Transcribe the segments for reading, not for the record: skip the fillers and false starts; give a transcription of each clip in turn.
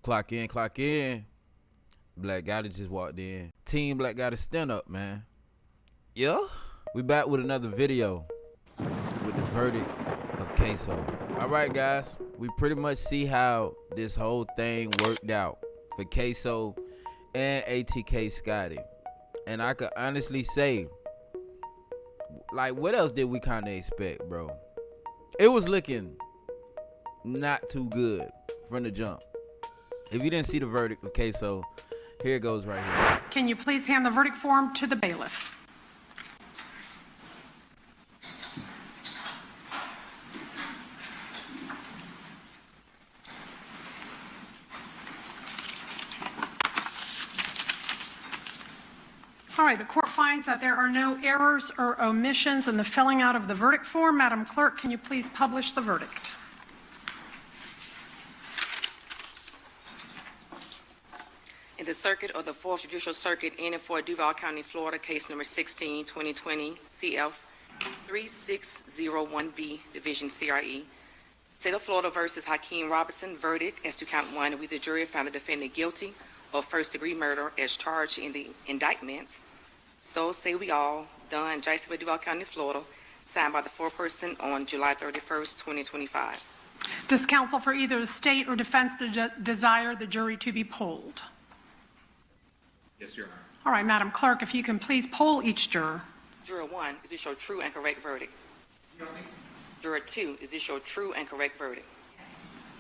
Clock in, clock in. Black Gotti just walked in. Team Black Gotti, stand up, man. Yeah? We back with another video with the verdict of Ksoo. All right, guys. We pretty much see how this whole thing worked out for Ksoo and ATK Scotty. And I could honestly say, like, what else did we kind of expect, bro? It was looking not too good from the jump. If you didn't see the verdict of Ksoo, here it goes right here. Can you please hand the verdict form to the bailiff? All right, the court finds that there are no errors or omissions in the filling out of the verdict form. Madam Clerk, can you please publish the verdict? In the Circuit of the 4th Judicial Circuit in and for Duval County, Florida, case number 16, 2020, CF 3601B, Division CRE. State of Florida versus Hakeem Robinson, verdict as to count 1, with the jury found the defendant guilty of first-degree murder as charged in the indictment. So say we all, done, Jacksonville, Duval County, Florida, signed by the foreperson on July 31st, 2025. Does counsel for either the state or defense desire the jury to be polled? Yes, Your Honor. All right, Madam Clerk, if you can please poll each juror. Juror 1, is this your true and correct verdict? No. Juror 2, is this your true and correct verdict? Yes.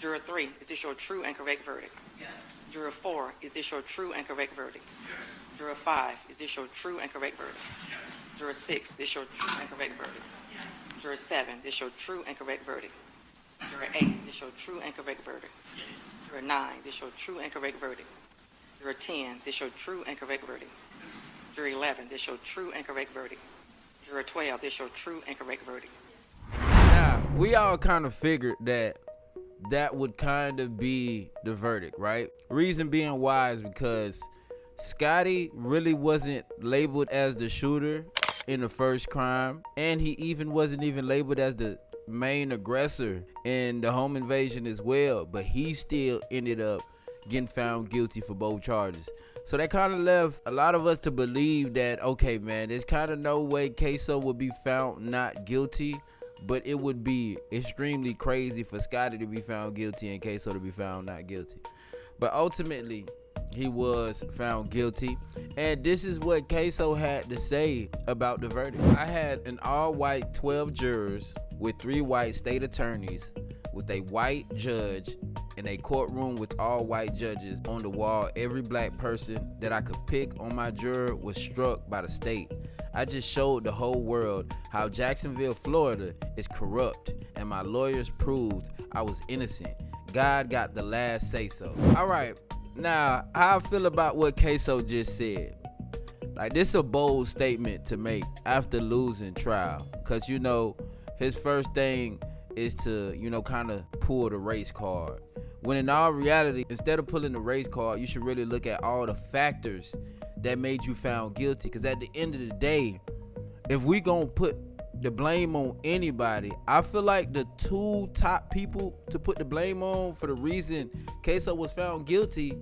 Juror 3, is this your true and correct verdict? Yes. Juror 4, is this your true and correct verdict? Yes. Juror 5, is this your true and correct verdict? Yes. Juror 6, this your true and correct verdict? Yes. Juror 7, this your true and correct verdict? Juror 8, this your true and correct verdict? Yes. Juror 9, this your true and correct verdict? Juror 10, this your true and correct verdict? Juror 11, this your true and correct verdict? Juror 12, this your true and correct verdict? Now, we all kind of figured that that would kind of be the verdict, right? Reason being why is because Scotty really wasn't labeled as the shooter in the first crime, and he even wasn't even labeled as the main aggressor in the home invasion as well, but he still ended up getting found guilty for both charges. So that kind of left a lot of us to believe that, okay, man, there's kind of no way Ksoo would be found not guilty, but it would be extremely crazy for Scotty to be found guilty and Ksoo to be found not guilty. But ultimately, he was found guilty, and this is what Ksoo had to say about the verdict. I had an all-white 12 jurors with 3 white state attorneys with a white judge in a courtroom with all white judges. On the wall, every black person that I could pick on my juror was struck by the state. I just showed the whole world how Jacksonville, Florida is corrupt, and my lawyers proved I was innocent. God got the last say so. All right, now how I feel about what Ksoo just said. Like, this is a bold statement to make after losing trial, because, you know, his first thing is to, you know, kind of pull the race card. When in all reality, instead of pulling the race card, you should really look at all the factors that made you found guilty. Because at the end of the day, if we gonna put the blame on anybody, I feel like the 2 top people to put the blame on for the reason Ksoo was found guilty,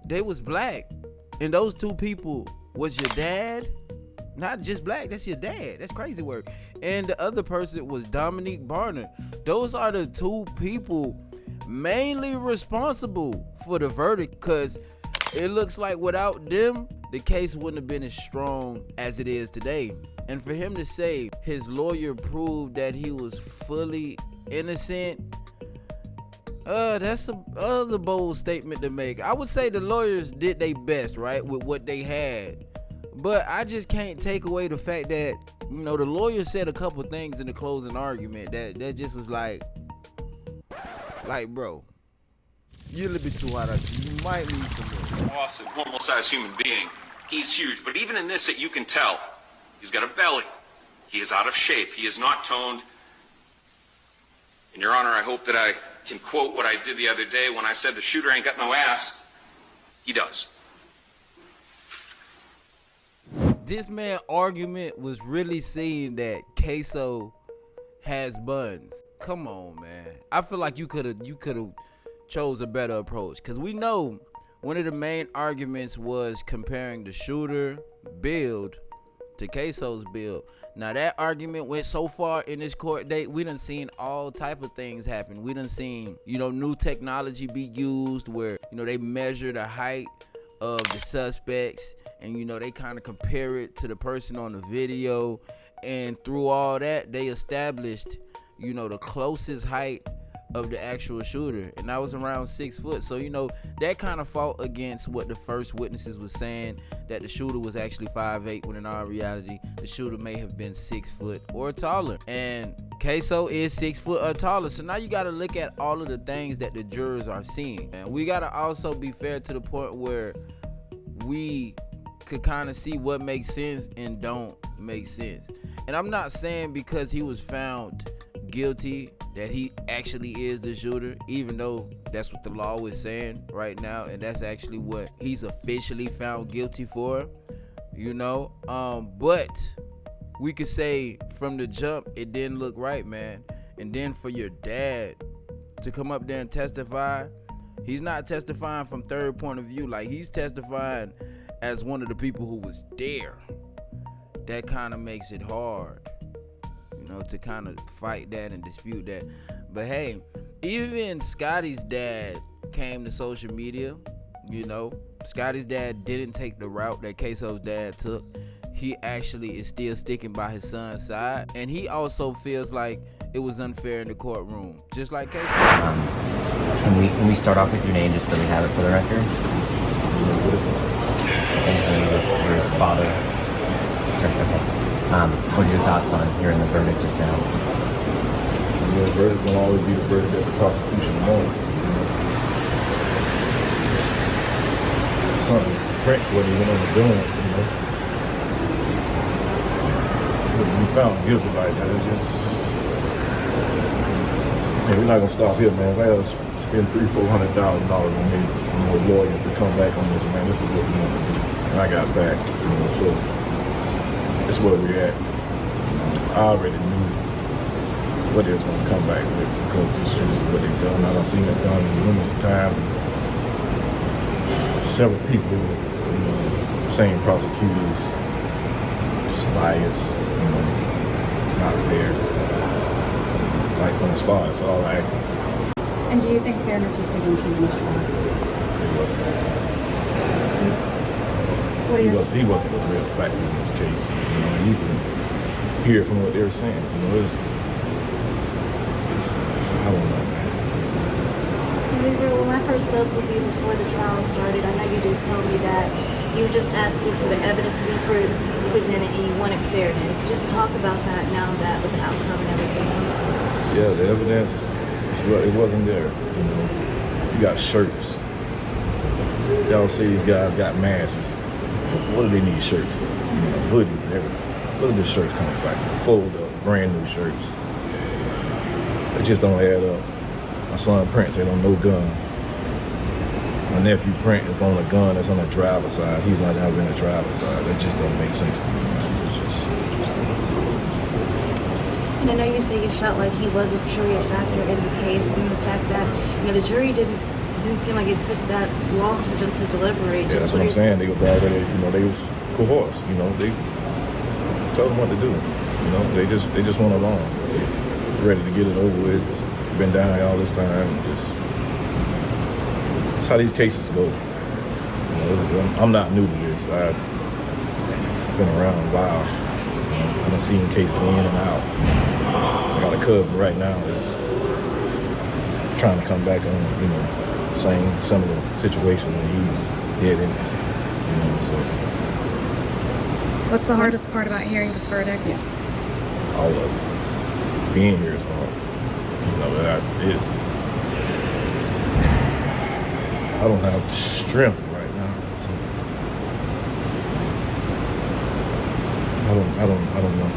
they was black. And those 2 people was your dad. Not just black, that's your dad. That's crazy work. And the other person was Dominique Barner. Those are the 2 people mainly responsible for the verdict, because it looks like without them, the case wouldn't have been as strong as it is today. And for him to say his lawyer proved that he was fully innocent, that's another bold statement to make. I would say the lawyers did their best, right, with what they had. But I just can't take away the fact that, you know, the lawyer said a couple things in the closing argument that just was like, bro, you're a little bit too hot out. You might need some more. Awesome, normal-sized human being. He's huge, but even in this, you can tell. He's got a belly. He is out of shape. He is not toned. And, Your Honor, I hope that I can quote what I did the other day when I said the shooter ain't got no ass. He does. This man's argument was really saying that Ksoo has buns. Come on, man. I feel like you could have chose a better approach. Because we know one of the main arguments was comparing the shooter build to Ksoo's build. Now that argument went so far in this court date, we done seen all type of things happen. We done seen, new technology be used where, they measure the height of the suspects and, they kind of compare it to the person on the video. And through all that, they established, the closest height of the actual shooter, and that was around 6 foot. So that kind of fought against what the first witnesses was saying, that the shooter was actually 5'8", when in all reality the shooter may have been 6 foot or taller, and Ksoo is 6 foot or taller. So now you got to look at all of the things that the jurors are seeing, and we got to also be fair to the point where we could kind of see what makes sense and don't make sense. And I'm not saying because he was found guilty that he actually is the shooter, even though that's what the law is saying right now, and that's actually what he's officially found guilty for, but we could say from the jump it didn't look right, man. And then for your dad to come up there and testify, he's not testifying from third point of view, like he's testifying as one of the people who was there. That kind of makes it hard, to kind of fight that and dispute that. But hey, even Scotty's dad came to social media. Scotty's dad didn't take the route that Ksoo's dad took. He actually is still sticking by his son's side, and he also feels like it was unfair in the courtroom, just like Ksoo. Can we start off with your name just so we have it for the record? And your father. Okay. What are your thoughts on hearing the verdict just now? The verdict will always be the verdict that the prosecution wanted. Something Prince wasn't even on the gun, We found him guilty like that. It's just, we're not gonna stop here, man. If I had to spend $300,000-$400,000 on me, some more lawyers to come back on this, man, this is what we want to do. And I got back, so. That's where we're at. I already knew what they was going to come back with because this is what they've done. I've seen it done numerous times. Several people, same prosecutors, just biased, not fair. Like from the spot, that's all I asked. And do you think fairness was given to you, Mr. Brown? It wasn't. He wasn't a real factor in this case. You can hear from what they were saying. I don't know, man. When I first spoke with you before the trial started, I know you did tell me that you were just asking for the evidence to be presented and you wanted fairness. Just talk about that now that with the outcome and everything. Yeah, the evidence, it wasn't there. You got shirts. Y'all see these guys got masks. What do they need shirts for? Hoodies and everything. What does this shirts come from? Fold up, brand new shirts. It just don't add up. My son Prince ain't on no gun. My nephew Prince is on a gun that's on the driver's side. He's not ever in the driver's side. That just don't make sense to me. And I know you say you felt like he wasn't truly a factor in the case, and the fact that the jury didn't seem like it took that long for them to deliberate. Yeah, that's what I'm saying. They was already, they was coerced. They told them what to do. They just went along, ready to get it over with. Been down here all this time. That's how these cases go. I'm not new to this. I've been around a while. I've seen cases in and out. I got a cousin right now that's trying to come back on, same similar situation when he's dead innocent, so. What's the hardest part about hearing this verdict? All of it. Being here is hard. I don't have strength right now. I don't know.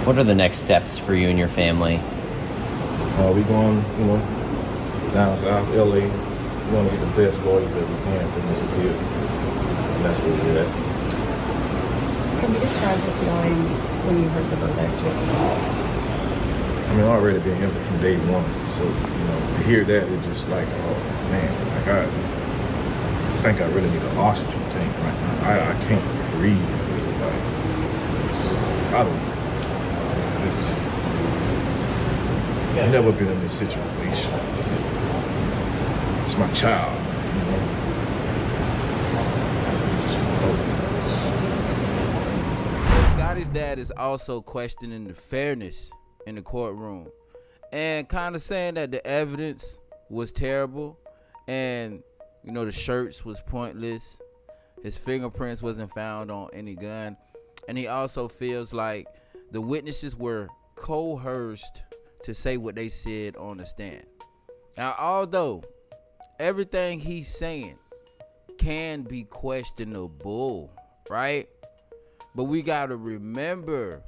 What are the next steps for you and your family? We going, down south, LA. We want to get the best lawyers that we can for this appeal. And that's where we're at. Can you describe the feeling when you heard the verdict? Already been empty from day one. So, to hear that, it's just like, oh man, like I think I really need an oxygen tank right now. I can't breathe. Like, I don't know. I've never been in this situation. It's my child, you know. Just Scotty's dad is also questioning the fairness in the courtroom and kind of saying that the evidence was terrible and, you know, the shirts was pointless. His fingerprints wasn't found on any gun. And he also feels like the witnesses were coerced to say what they said on the stand. Now, although everything he's saying can be questionable, right? But we got to remember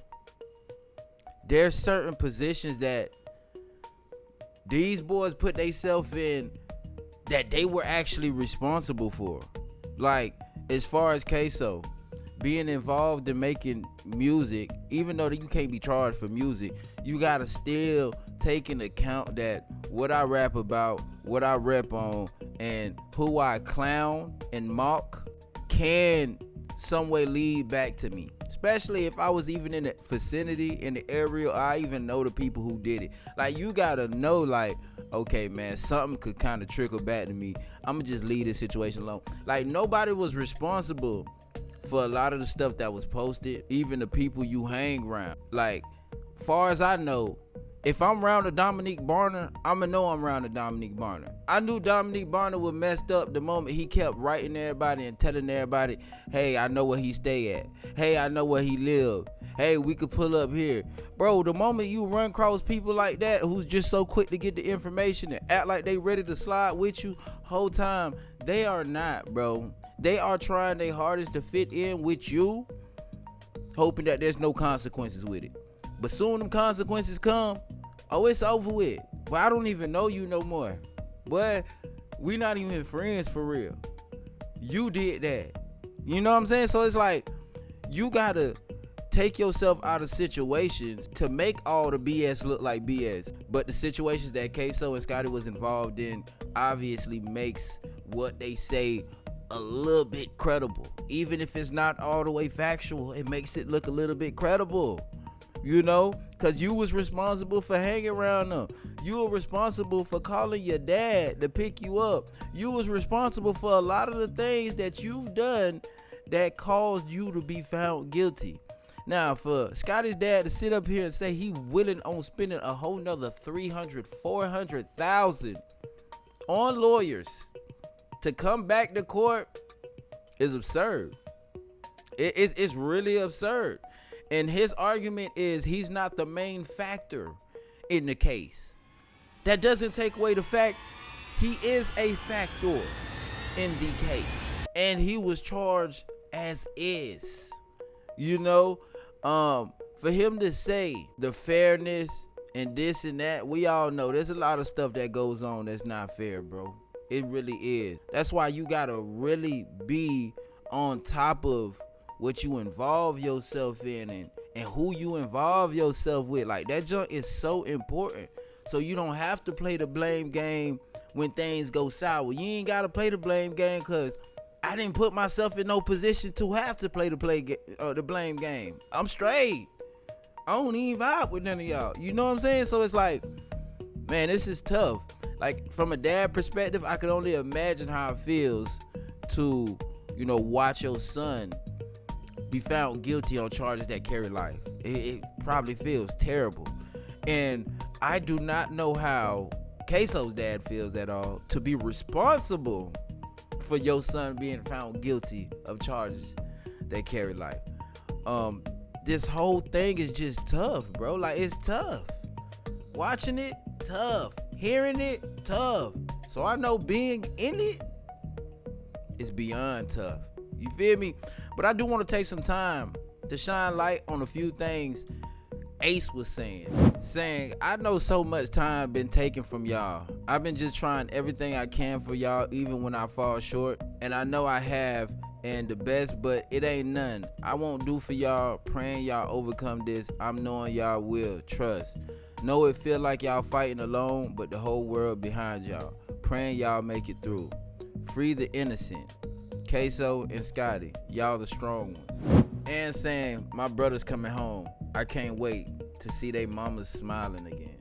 there's certain positions that these boys put themselves in that they were actually responsible for. Like, as far as Ksoo being involved in making music, even though you can't be charged for music, you gotta still take into account that what I rap about, what I rep on, and who I clown and mock can some way lead back to me. Especially if I was even in the vicinity, in the area, I even know the people who did it. Like, you gotta know, like, okay, man, something could kind of trickle back to me. I'ma just leave this situation alone. Like, nobody was responsible for a lot of the stuff that was posted, even the people you hang around. Like, far as I know, if I'm around a Dominique Barner, I'ma know I'm around a Dominique Barner. I knew Dominique Barner was messed up the moment he kept writing everybody and telling everybody, hey, I know where he stay at. Hey, I know where he live. Hey, we could pull up here. Bro, the moment you run across people like that who's just so quick to get the information and act like they ready to slide with you whole time, they are not, bro. They are trying their hardest to fit in with you, hoping that there's no consequences with it. But soon them consequences come, oh, it's over with. But I don't even know you no more. But we not even friends for real. You did that. You know what I'm saying? So it's like, you gotta take yourself out of situations to make all the BS look like BS. But the situations that Ksoo and Scotty was involved in obviously makes what they say a little bit credible. Even if it's not all the way factual, it makes it look a little bit credible. You know, because you was responsible for hanging around them. You were responsible for calling your dad to pick you up. You was responsible for a lot of the things that you've done that caused you to be found guilty. Now, for Scotty's dad to sit up here and say he willing on spending a whole nother $300,000-$400,000 on lawyers to come back to court is absurd. It's really absurd. And his argument is he's not the main factor in the case. That doesn't take away the fact he is a factor in the case. And he was charged as is. You know, for him to say the fairness and this and that, we all know there's a lot of stuff that goes on that's not fair, bro. It really is. That's why you gotta really be on top of what you involve yourself in and who you involve yourself with. Like, that junk is so important. So you don't have to play the blame game when things go sour. You ain't gotta play the blame game because I didn't put myself in no position to have to play the blame game. I'm straight. I don't even vibe with none of y'all. You know what I'm saying? So it's like, man, this is tough. Like, from a dad perspective, I could only imagine how it feels to, you know, watch your son be found guilty on charges that carry life. It probably feels terrible. And I do not know how Ksoo's dad feels at all to be responsible for your son being found guilty of charges that carry life. This whole thing is just tough, bro. Like, it's tough. Watching it, tough. Hearing it, tough. So I know being in it is beyond tough. You feel me? But I do want to take some time to shine light on a few things Ace was saying, I know so much time been taken from y'all. I've been just trying everything I can for y'all, even when I fall short. And I know I have, and the best, but it ain't none I won't do for y'all. Praying y'all overcome this. I'm knowing y'all will. Trust. Know it feel like y'all fighting alone, but the whole world behind y'all. Praying y'all make it through. Free the innocent. Ksoo and Scotty, y'all the strong ones. And saying, my brother's coming home. I can't wait to see they mamas smiling again.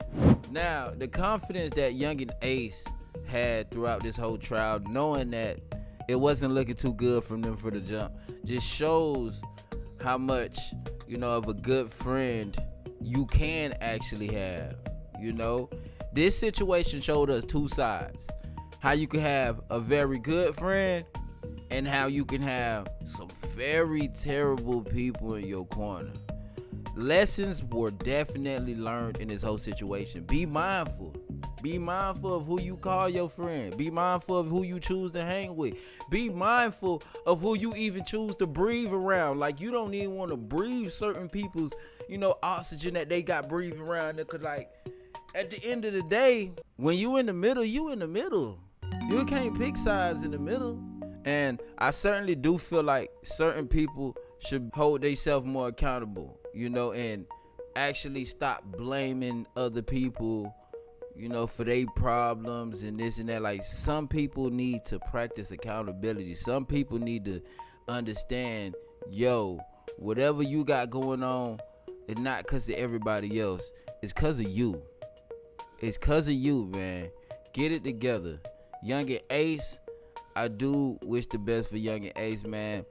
Now, the confidence that Youngin Ace had throughout this whole trial, knowing that it wasn't looking too good from them for the jump, just shows how much, you know, of a good friend you can actually have. You know, this situation showed us two sides. How you can have a very good friend and how you can have some very terrible people in your corner. Lessons were definitely learned in this whole situation. Be mindful. Be mindful of who you call your friend. Be mindful of who you choose to hang with. Be mindful of who you even choose to breathe around. Like, you don't even want to breathe certain people's, you know, oxygen that they got breathing around. Cause like, at the end of the day, when you in the middle, you in the middle. You can't pick sides in the middle. And I certainly do feel like certain people should hold themselves more accountable, you know, and actually stop blaming other people, you know, for their problems and this and that. Like, some people need to practice accountability. Some people need to understand, yo, whatever you got going on, it's not because of everybody else. It's because of you. It's because of you, man. Get it together. Youngin Ace, I do wish the best for Youngin Ace, man.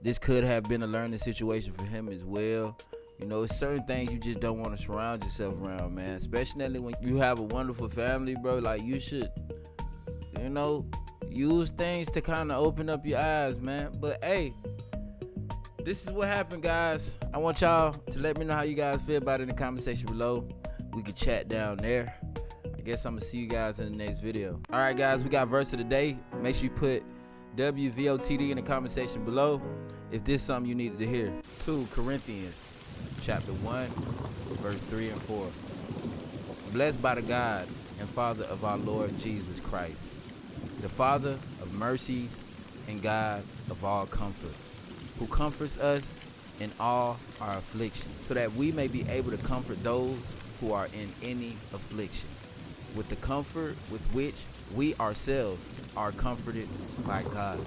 This could have been a learning situation for him as well. You know, it's certain things you just don't want to surround yourself around, man. Especially when you have a wonderful family, bro. Like, you should, you know, use things to kind of open up your eyes, man. But hey, this is what happened, guys. I want y'all to let me know how you guys feel about it in the comment section below. We can chat down there. I guess I'm gonna see you guys in the next video. All right, guys, we got verse of the day. Make sure you put WVOTD in the comment section below if this is something you needed to hear. 2 Corinthians chapter 1 verse 3 and 4. Blessed by the God and Father of our Lord Jesus Christ, the Father of mercies and God of all comfort, who comforts us in all our affliction, so that we may be able to comfort those who are in any affliction, with the comfort with which we ourselves are comforted by God.